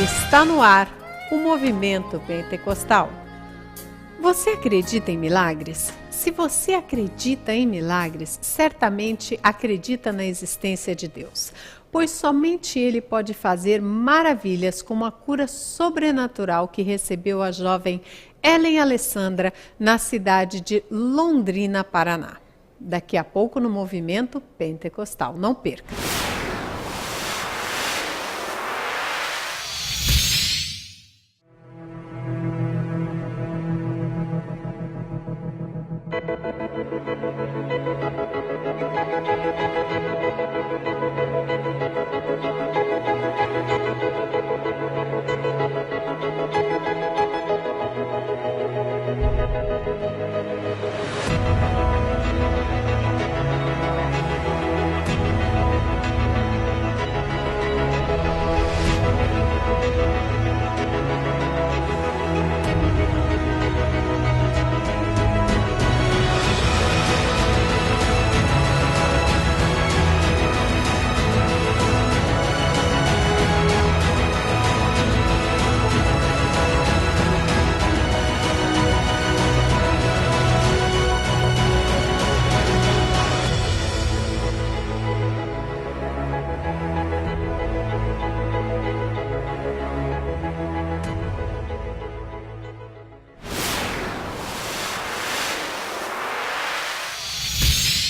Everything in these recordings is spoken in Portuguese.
Está no ar o movimento pentecostal. Você acredita em milagres? Se você acredita em milagres, certamente acredita na existência de Deus, pois somente Ele pode fazer maravilhas como a cura sobrenatural que recebeu a jovem Ellen Alessandra na cidade de Londrina, Paraná. Daqui a pouco no movimento pentecostal. Não perca!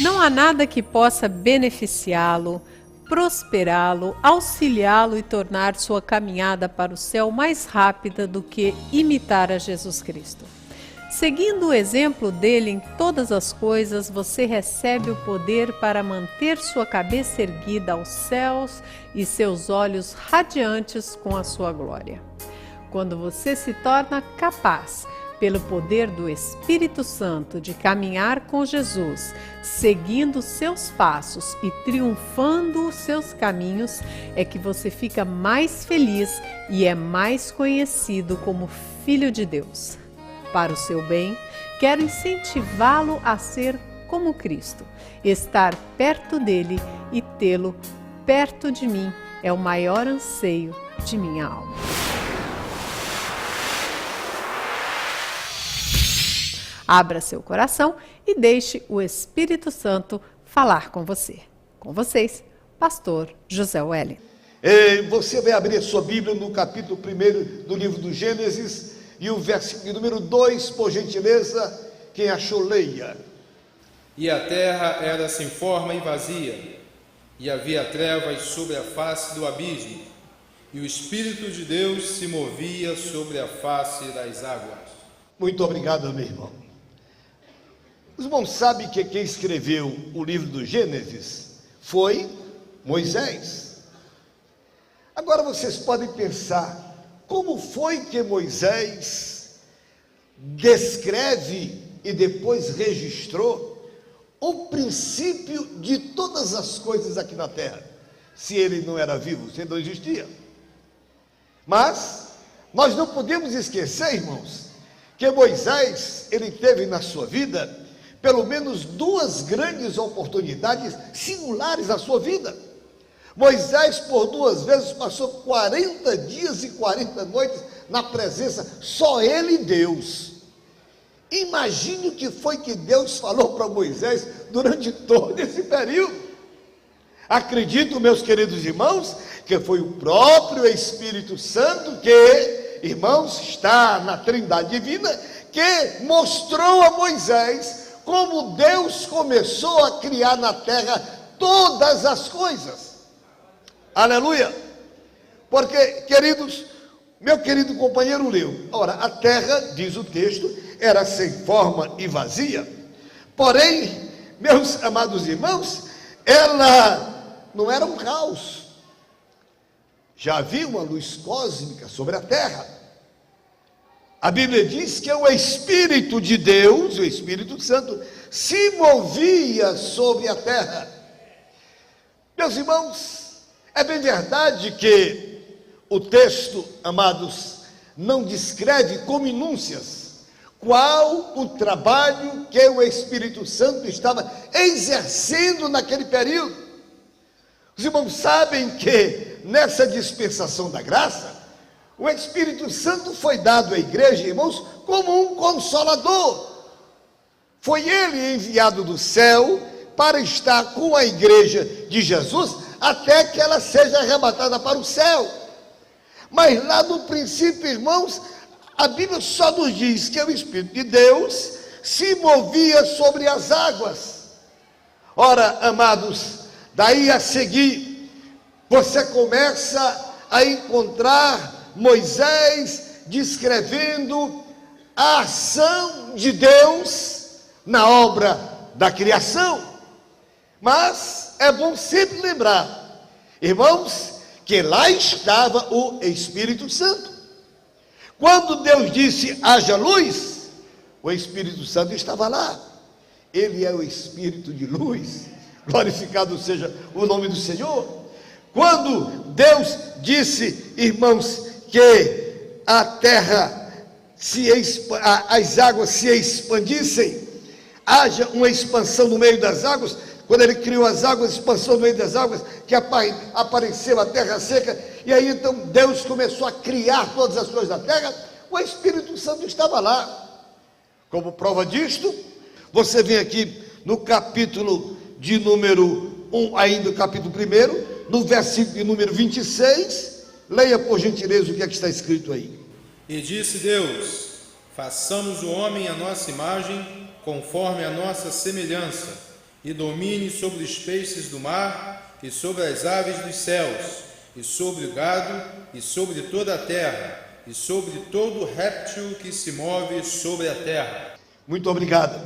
Não há nada que possa beneficiá-lo, prosperá-lo, auxiliá-lo e tornar sua caminhada para o céu mais rápida do que imitar a Jesus Cristo. Seguindo o exemplo dele em todas as coisas, você recebe o poder para manter sua cabeça erguida aos céus e seus olhos radiantes com a sua glória. Quando você se torna capaz, pelo poder do Espírito Santo, de caminhar com Jesus, seguindo seus passos e triunfando os seus caminhos, é que você fica mais feliz e é mais conhecido como Filho de Deus. Para o seu bem, quero incentivá-lo a ser como Cristo. Estar perto dele e tê-lo perto de mim é o maior anseio de minha alma. Abra seu coração e deixe o Espírito Santo falar com você. Com vocês, Pastor José Wellington. Você vai abrir a sua Bíblia no capítulo 1 do livro do Gênesis e o versículo número 2, por gentileza, quem achou, leia. E a terra era sem forma e vazia, e havia trevas sobre a face do abismo, e o Espírito de Deus se movia sobre a face das águas. Muito obrigado, meu irmão. Os irmãos sabem que quem escreveu o livro do Gênesis foi Moisés. Agora vocês podem pensar, como foi que Moisés descreve e depois registrou o princípio de todas as coisas aqui na terra? Se ele não era vivo, se ele não existia. Mas nós não podemos esquecer, irmãos, que Moisés, ele teve na sua vida pelo menos duas grandes oportunidades singulares na sua vida. Moisés, por duas vezes, passou 40 dias e 40 noites na presença, só ele e Deus. Imagine o que foi que Deus falou para Moisés durante todo esse período. Acredito, meus queridos irmãos, que foi o próprio Espírito Santo que, irmãos, está na Trindade Divina, que mostrou a Moisés como Deus começou a criar na terra todas as coisas. Aleluia! Porque, queridos, meu querido companheiro leu, ora, a terra, diz o texto, era sem forma e vazia. Porém, meus amados irmãos, ela não era um caos. Já havia uma luz cósmica sobre a terra. A Bíblia diz que o Espírito de Deus, o Espírito Santo, se movia sobre a terra. Meus irmãos, é bem verdade que o texto, amados, não descreve com minúcias qual o trabalho que o Espírito Santo estava exercendo naquele período. Os irmãos sabem que nessa dispensação da graça, O Espírito Santo foi dado à igreja, irmãos, como um consolador. Foi ele enviado do céu para estar com a igreja de Jesus até que ela seja arrebatada para o céu. Mas lá no princípio, irmãos, a Bíblia só nos diz que o Espírito de Deus se movia sobre as águas. Ora, amados, daí a seguir, você começa a encontrar Moisés descrevendo a ação de Deus na obra da criação. Mas é bom sempre lembrar, irmãos, que lá estava o Espírito Santo. Quando Deus disse haja luz, o Espírito Santo estava lá. Ele é o Espírito de luz, glorificado seja o nome do Senhor. Quando Deus disse, irmãos, que a terra, as águas se expandissem, haja uma expansão no meio das águas. Quando ele criou as águas, expansão no meio das águas, que apareceu a terra seca, e aí então Deus começou a criar todas as coisas da terra, o Espírito Santo estava lá. Como prova disto, você vem aqui no capítulo de número 1, ainda capítulo 1, no versículo de número 26, leia por gentileza o que é que está escrito aí. E disse Deus, façamos o homem à nossa imagem, conforme a nossa semelhança, e domine sobre os peixes do mar, e sobre as aves dos céus, e sobre o gado, e sobre toda a terra, e sobre todo réptil que se move sobre a terra. Muito obrigado.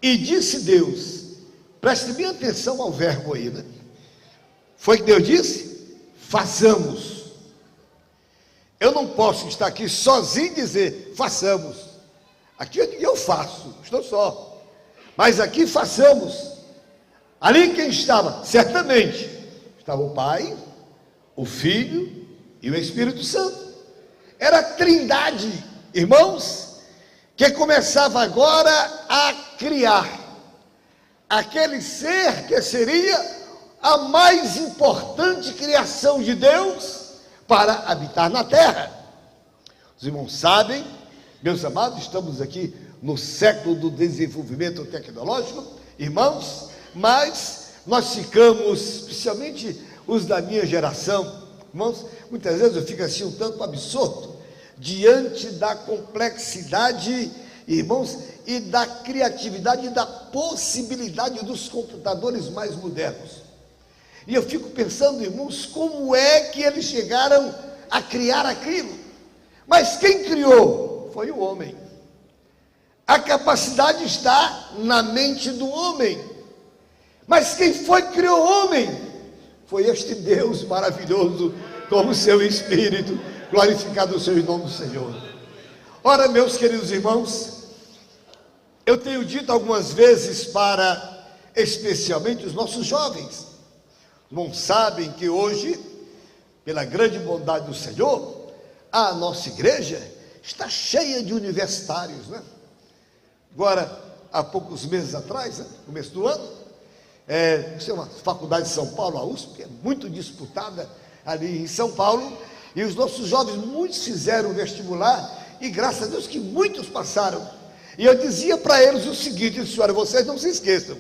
E disse Deus, preste bem atenção ao verbo aí, né? Foi que Deus disse? Façamos. Eu não posso estar aqui sozinho e dizer, façamos. Aqui eu faço, estou só. Mas aqui façamos. Ali quem estava? Certamente estava o Pai, o Filho e o Espírito Santo. Era a trindade, irmãos, que começava agora a criar aquele ser que seria a mais importante criação de Deus para habitar na terra. Os irmãos sabem, meus amados, estamos aqui no século do desenvolvimento tecnológico, irmãos, mas nós ficamos, especialmente os da minha geração, irmãos, muitas vezes eu fico assim um tanto absorto diante da complexidade, irmãos, e da criatividade e da possibilidade dos computadores mais modernos. E eu fico pensando, irmãos, como é que eles chegaram a criar aquilo? Mas quem criou? Foi o homem. A capacidade está na mente do homem. Mas quem foi que criou o homem? Foi este Deus maravilhoso, com o seu Espírito, glorificado seja o nome do Senhor. Ora, meus queridos irmãos, eu tenho dito algumas vezes para, especialmente, os nossos jovens. Os irmãos sabem que hoje, pela grande bondade do Senhor, a nossa igreja está cheia de universitários, né? Agora, há poucos meses atrás, né, começo do ano, isso é uma faculdade de São Paulo, a USP, é muito disputada ali em São Paulo, e os nossos jovens, muitos fizeram vestibular, e graças a Deus que muitos passaram. E eu dizia para eles o seguinte, senhora, vocês não se esqueçam,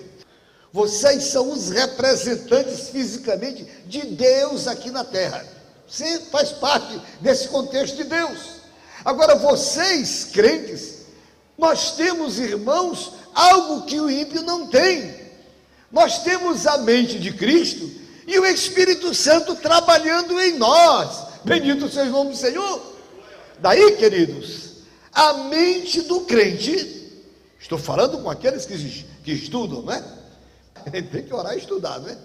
vocês são os representantes fisicamente de Deus aqui na terra. Você faz parte desse contexto de Deus. Agora, vocês, crentes, nós temos, irmãos, algo que o ímpio não tem. Nós temos a mente de Cristo e o Espírito Santo trabalhando em nós. Bendito seja o nome do Senhor. Daí, queridos, a mente do crente, estou falando com aqueles que estudam, né? Tem que orar e estudar, né?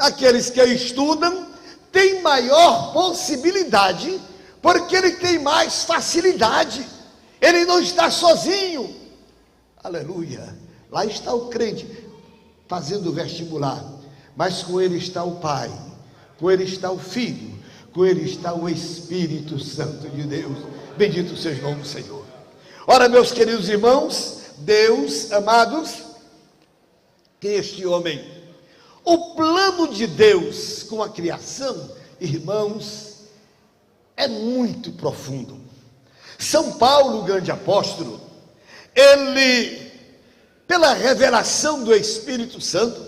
Aqueles que estudam têm maior possibilidade, porque ele tem mais facilidade. Ele não está sozinho. Aleluia. Lá está o crente fazendo vestibular, mas com ele está o Pai, com ele está o Filho, com ele está o Espírito Santo de Deus. Bendito seja o nome do Senhor. Ora, meus queridos irmãos, Deus, amados, que este homem, o plano de Deus com a criação, irmãos, é é muito profundo. São Paulo, o grande apóstolo, ele, pela revelação do Espírito Santo,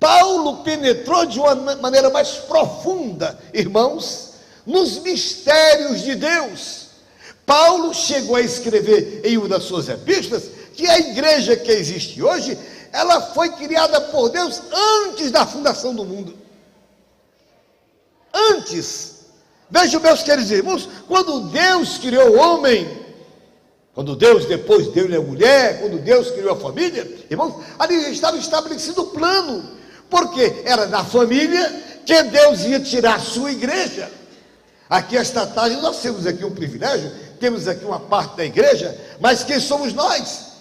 Paulo penetrou de uma maneira mais profunda, irmãos, nos mistérios de Deus. Paulo chegou a escrever em uma das suas epístolas que a igreja que existe hoje, ela foi criada por Deus antes da fundação do mundo. Antes. Vejam, meus queridos irmãos, quando Deus criou o homem, quando Deus depois deu-lhe a mulher, quando Deus criou a família, irmãos, ali estava estabelecido o plano, porque era da família que Deus ia tirar a sua igreja. Aqui esta tarde nós temos aqui um privilégio, temos aqui uma parte da igreja, mas quem somos nós?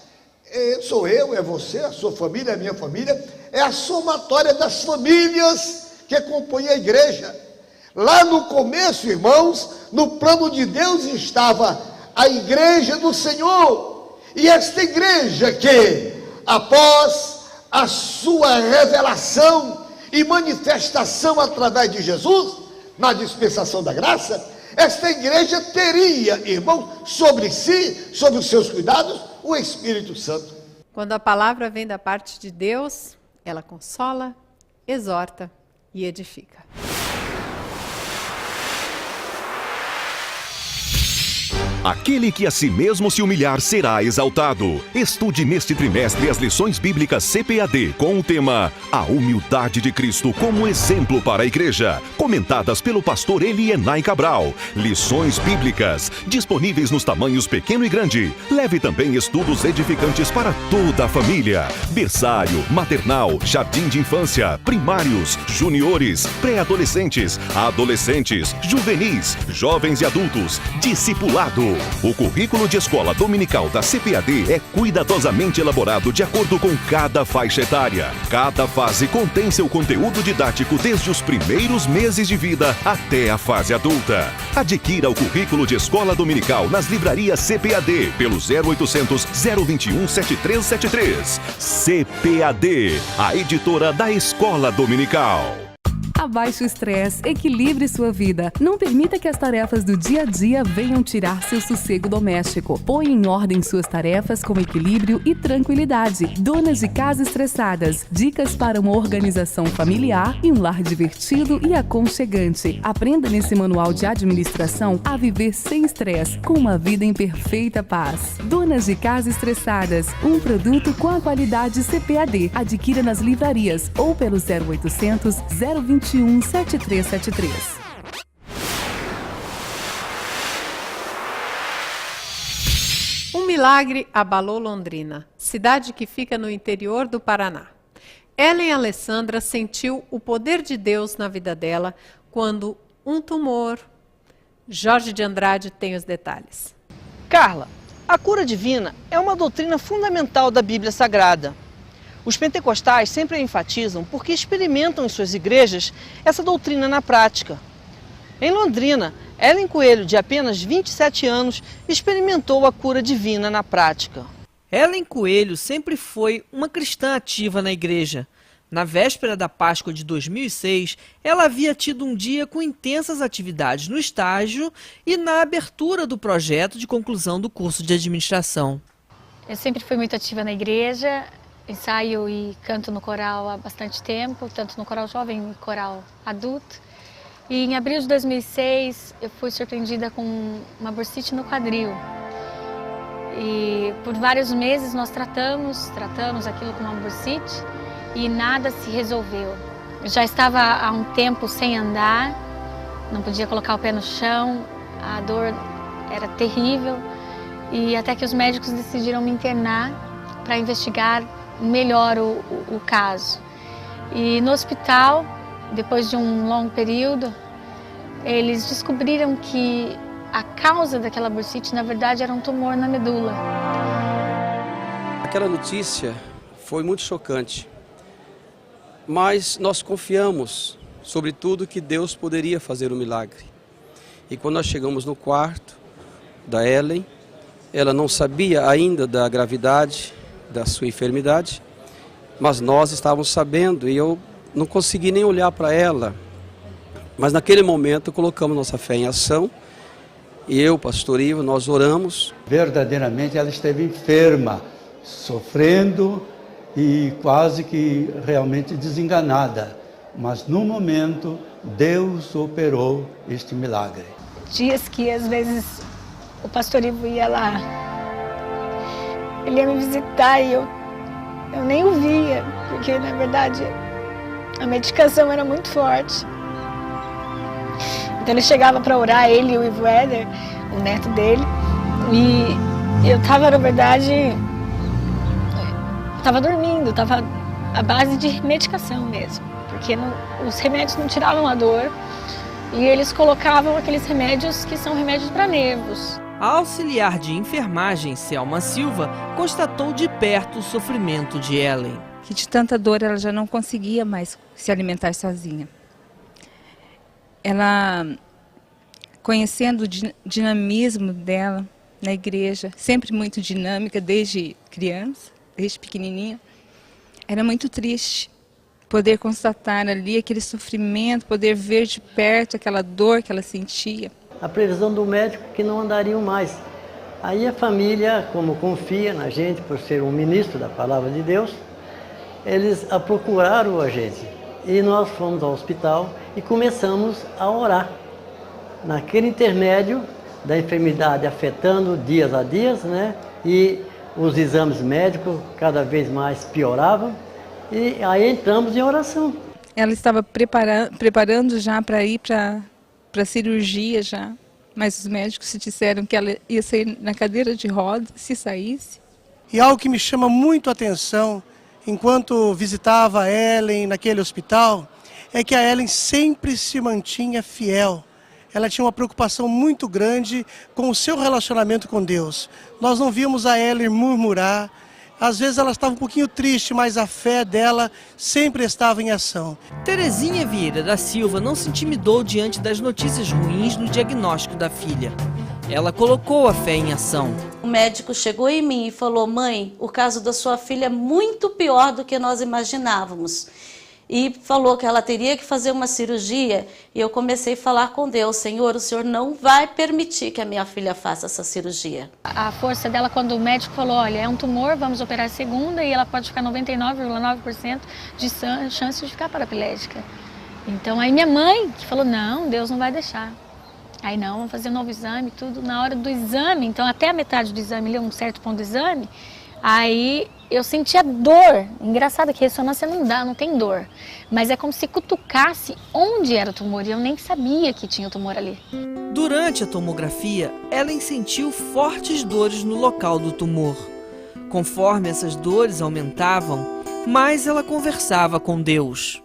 Sou eu, é você, a sua família, a minha família, é a somatória das famílias que compõem a igreja. Lá no começo, irmãos, no plano de Deus estava a igreja do Senhor, e esta igreja que, após a sua revelação e manifestação através de Jesus, na dispensação da graça, esta igreja teria, irmão, sobre si, sobre os seus cuidados, o Espírito Santo. Quando a palavra vem da parte de Deus, ela consola, exorta e edifica. Aquele que a si mesmo se humilhar será exaltado. Estude neste trimestre as lições bíblicas CPAD com o tema A Humildade de Cristo como exemplo para a igreja, comentadas pelo pastor Elienay Cabral. Lições bíblicas, disponíveis nos tamanhos pequeno e grande. Leve também estudos edificantes para toda a família. Berçário, maternal, jardim de infância, primários, juniores, pré-adolescentes, adolescentes, juvenis, jovens e adultos, discipulado. O currículo de escola dominical da CPAD é cuidadosamente elaborado de acordo com cada faixa etária. Cada fase contém seu conteúdo didático desde os primeiros meses de vida até a fase adulta. Adquira o currículo de escola dominical nas livrarias CPAD pelo 0800 021 7373. CPAD, a editora da Escola Dominical. Abaixe o estresse, equilibre sua vida. Não permita que as tarefas do dia a dia venham tirar seu sossego doméstico. Põe em ordem suas tarefas com equilíbrio e tranquilidade. Donas de casa estressadas, dicas para uma organização familiar e um lar divertido e aconchegante. Aprenda nesse manual de administração a viver sem estresse, com uma vida em perfeita paz. Donas de casa estressadas, um produto com a qualidade CPAD. Adquira nas livrarias ou pelo 0800 021 7373. Um milagre abalou Londrina, cidade que fica no interior do Paraná. Ellen Alessandra sentiu o poder de Deus na vida dela quando um tumor... Jorge de Andrade tem os detalhes. Carla, a cura divina é uma doutrina fundamental da Bíblia Sagrada. Os pentecostais sempre a enfatizam porque experimentam em suas igrejas essa doutrina na prática. Em Londrina, Ellen Coelho, de apenas 27 anos, experimentou a cura divina na prática. Ellen Coelho sempre foi uma cristã ativa na igreja. Na véspera da Páscoa de 2006, ela havia tido um dia com intensas atividades no estágio e na abertura do projeto de conclusão do curso de administração. Eu sempre fui muito ativa na igreja. Ensaio e canto no coral há bastante tempo, tanto no coral jovem e no coral adulto. E em abril de 2006 eu fui surpreendida com uma bursite no quadril. E por vários meses nós tratamos aquilo com uma bursite e nada se resolveu. Eu já estava há um tempo sem andar, não podia colocar o pé no chão, a dor era terrível. E até que os médicos decidiram me internar para investigar melhor o caso. E no hospital, depois de um longo período, eles descobriram que a causa daquela bursite, na verdade, era um tumor na medula. Aquela notícia foi muito chocante, mas nós confiamos, sobretudo, que Deus poderia fazer um milagre. E quando nós chegamos no quarto da Ellen, ela não sabia ainda da gravidade da sua enfermidade, mas nós estávamos sabendo e eu não consegui nem olhar para ela, Mas naquele momento colocamos nossa fé em ação. E eu, pastor Ivo, nós oramos. Verdadeiramente ela esteve enferma, sofrendo e quase que realmente desenganada. Mas no momento, Deus operou este milagre. Dias que às vezes o pastor Ivo ia lá, ele ia me visitar e eu nem o via, porque na verdade a medicação era muito forte. Então ele chegava para orar, ele e o Ivo Éder, o neto dele, e eu estava, na verdade, estava dormindo, estava à base de medicação mesmo, porque os remédios não tiravam a dor e eles colocavam aqueles remédios que são remédios para nervos. A auxiliar de enfermagem, Selma Silva, constatou de perto o sofrimento de Ellen. Que de tanta dor ela já não conseguia mais se alimentar sozinha. Ela, conhecendo o dinamismo dela na igreja, sempre muito dinâmica desde criança, desde pequenininha, era muito triste poder constatar ali aquele sofrimento, poder ver de perto aquela dor que ela sentia. A previsão do médico que não andariam mais. Aí a família, como confia na gente por ser um ministro da palavra de Deus, eles procuraram a gente. E nós fomos ao hospital e começamos a orar. Naquele intermédio da enfermidade afetando dias a dias, né? E os exames médicos cada vez mais pioravam. E aí entramos em oração. Ela estava preparando já para ir para a cirurgia já. Mas os médicos disseram que ela ia sair na cadeira de rodas se saísse. E algo que me chama muito a atenção, enquanto visitava a Ellen naquele hospital, é que a Ellen sempre se mantinha fiel. Ela tinha uma preocupação muito grande com o seu relacionamento com Deus. Nós não víamos a Ellen murmurar. Às vezes ela estava um pouquinho triste, mas a fé dela sempre estava em ação. Terezinha Vieira da Silva não se intimidou diante das notícias ruins no diagnóstico da filha. Ela colocou a fé em ação. O médico chegou em mim e falou: mãe, o caso da sua filha é muito pior do que nós imaginávamos. E falou que ela teria que fazer uma cirurgia. E eu comecei a falar com Deus: Senhor, o Senhor não vai permitir que a minha filha faça essa cirurgia. A força dela, quando o médico falou: olha, é um tumor, vamos operar a segunda e ela pode ficar 99,9% de chance de ficar paraplégica. Então aí minha mãe que falou: não, Deus não vai deixar. Aí não, vamos fazer um novo exame, tudo. Na hora do exame, então até a metade do exame, um certo ponto do exame, aí eu sentia dor. Engraçado que ressonância não tem dor. Mas é como se cutucasse onde era o tumor. E eu nem sabia que tinha o tumor ali. Durante a tomografia, Ellen sentiu fortes dores no local do tumor. Conforme essas dores aumentavam, mais ela conversava com Deus.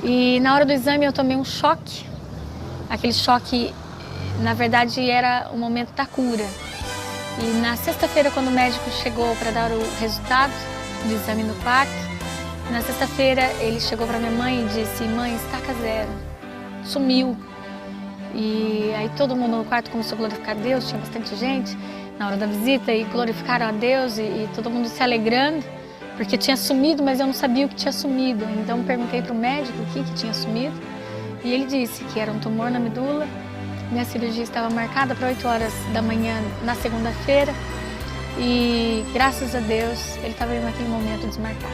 E na hora do exame eu tomei um choque. Aquele choque, na verdade, era o momento da cura. E na sexta-feira, quando o médico chegou para dar o resultado do exame no quarto, na sexta-feira ele chegou para minha mãe e disse: mãe, estaca zero, sumiu. E aí todo mundo no quarto começou a glorificar a Deus, tinha bastante gente na hora da visita e glorificaram a Deus e todo mundo se alegrando, porque tinha sumido, mas eu não sabia o que tinha sumido. Então perguntei para o médico o que tinha sumido e ele disse que era um tumor na medula. Minha cirurgia estava marcada para 8 horas da manhã na segunda-feira e, graças a Deus, ele estava naquele momento desmarcado.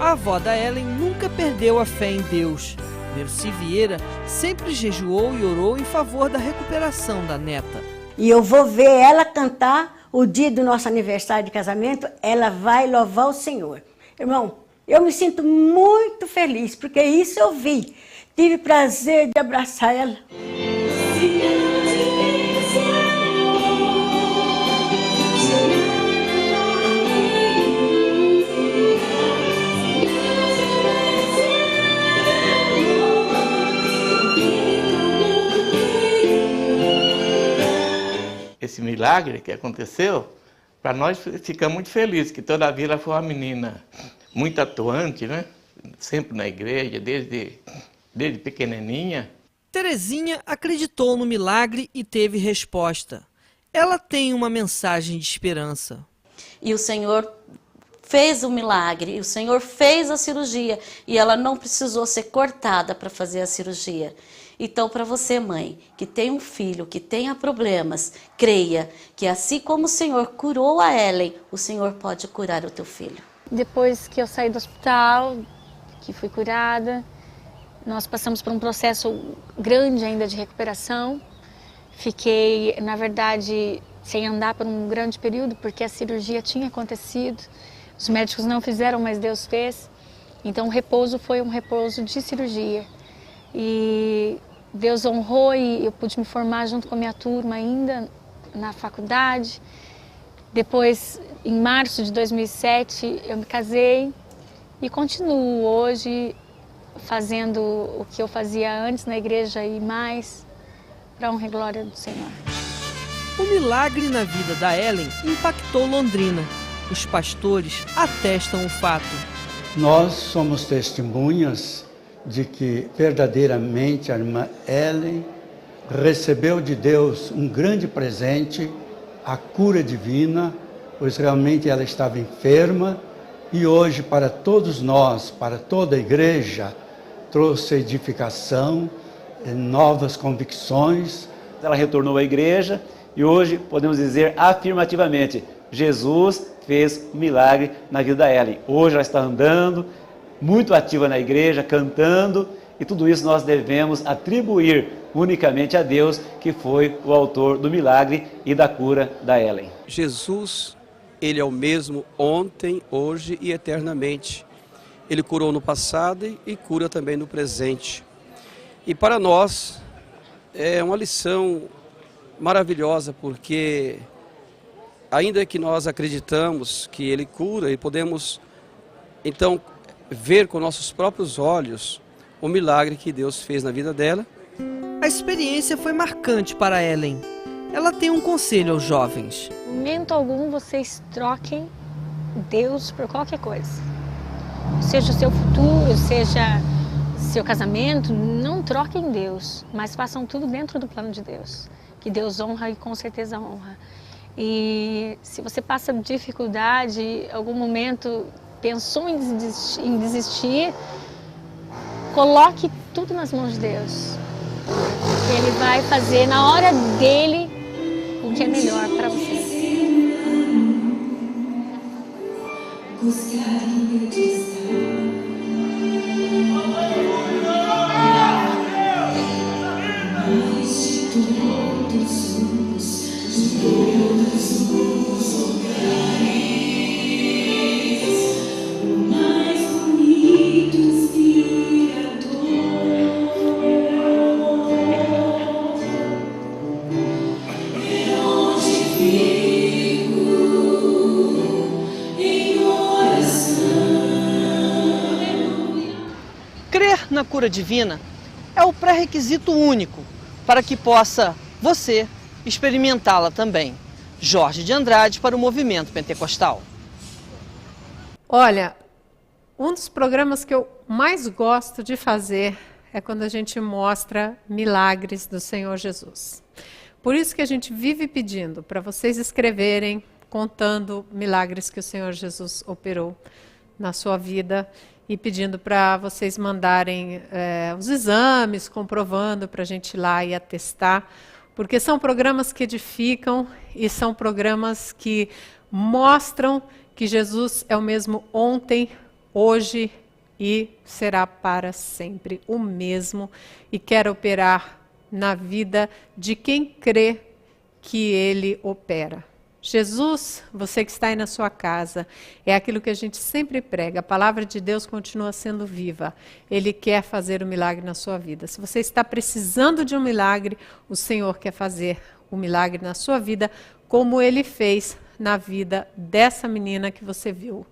A avó da Ellen nunca perdeu a fé em Deus. Mercy Vieira sempre jejuou e orou em favor da recuperação da neta. E eu vou ver ela cantar o dia do nosso aniversário de casamento, ela vai louvar o Senhor. Irmão, eu me sinto muito feliz, porque isso eu vi. Tive prazer de abraçar ela. Esse milagre que aconteceu, para nós ficamos muito felizes, que toda a vida ela foi uma menina muito atuante, né? Sempre na igreja, desde pequenininha. Terezinha acreditou no milagre e teve resposta. Ela tem uma mensagem de esperança. E o Senhor fez o milagre, o Senhor fez a cirurgia e ela não precisou ser cortada para fazer a cirurgia. Então, para você, mãe, que tem um filho, que tenha problemas, creia que assim como o Senhor curou a Ellen, o Senhor pode curar o teu filho. Depois que eu saí do hospital, que fui curada, nós passamos por um processo grande ainda de recuperação. Fiquei, na verdade, sem andar por um grande período, porque a cirurgia tinha acontecido. Os médicos não fizeram, mas Deus fez. Então o repouso foi um repouso de cirurgia. E Deus honrou e eu pude me formar junto com a minha turma ainda na faculdade. Depois, em março de 2007, eu me casei e continuo hoje fazendo o que eu fazia antes na igreja e mais, para a honra e glória do Senhor. O milagre na vida da Ellen impactou Londrina. Os pastores atestam o fato. Nós somos testemunhas de que verdadeiramente a irmã Ellen recebeu de Deus um grande presente, a cura divina, pois realmente ela estava enferma e hoje para todos nós, para toda a igreja, trouxe edificação, novas convicções. Ela retornou à igreja e hoje podemos dizer afirmativamente, Jesus fez um milagre na vida da Ellen. Hoje ela está andando, muito ativa na igreja, cantando, e tudo isso nós devemos atribuir unicamente a Deus, que foi o autor do milagre e da cura da Ellen. Jesus, Ele é o mesmo ontem, hoje e eternamente. Ele curou no passado e cura também no presente. E para nós é uma lição maravilhosa, porque ainda que nós acreditamos que Ele cura e podemos então ver com nossos próprios olhos o milagre que Deus fez na vida dela. A experiência foi marcante para Ellen. Ela tem um conselho aos jovens. Em momento algum vocês troquem Deus por qualquer coisa. Seja o seu futuro, seja seu casamento, não troquem Deus, mas façam tudo dentro do plano de Deus, que Deus honra e com certeza honra. E se você passa dificuldade, algum momento pensou em desistir, coloque tudo nas mãos de Deus. Ele vai fazer na hora dele o que é melhor para você. Crer na cura divina é o pré-requisito único para que possa você experimentá-la também. Jorge de Andrade para o Movimento Pentecostal. Olha, um dos programas que eu mais gosto de fazer é quando a gente mostra milagres do Senhor Jesus. Por isso que a gente vive pedindo para vocês escreverem, contando milagres que o Senhor Jesus operou na sua vida e pedindo para vocês mandarem os exames, comprovando para a gente ir lá e atestar, porque são programas que edificam e são programas que mostram que Jesus é o mesmo ontem, hoje e será para sempre o mesmo e quer operar na vida de quem crê que Ele opera. Jesus, você que está aí na sua casa, é aquilo que a gente sempre prega, a palavra de Deus continua sendo viva. Ele quer fazer o milagre na sua vida. Se você está precisando de um milagre, o Senhor quer fazer o milagre na sua vida, como Ele fez na vida dessa menina que você viu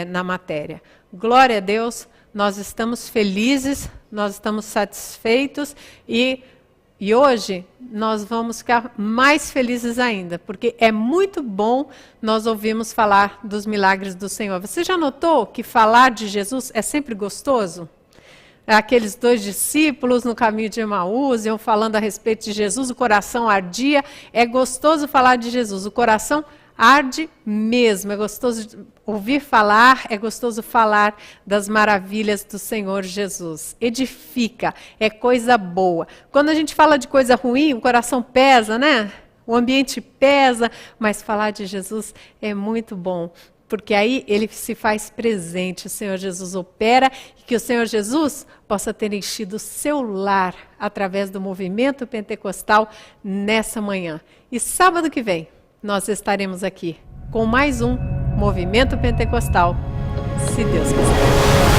na matéria. Glória a Deus, nós estamos felizes, nós estamos satisfeitos e hoje nós vamos ficar mais felizes ainda, porque é muito bom nós ouvirmos falar dos milagres do Senhor. Você já notou que falar de Jesus é sempre gostoso? Aqueles 2 discípulos no caminho de Emaús iam falando a respeito de Jesus, o coração ardia. É gostoso falar de Jesus, o coração Arde mesmo, é gostoso ouvir falar, é gostoso falar das maravilhas do Senhor Jesus. Edifica, é coisa boa. Quando a gente fala de coisa ruim, o coração pesa, né? O ambiente pesa, mas falar de Jesus é muito bom, porque aí ele se faz presente, o Senhor Jesus opera, e que o Senhor Jesus possa ter enchido o seu lar através do movimento pentecostal nessa manhã. E sábado que vem, nós estaremos aqui com mais um Movimento Pentecostal, se Deus quiser.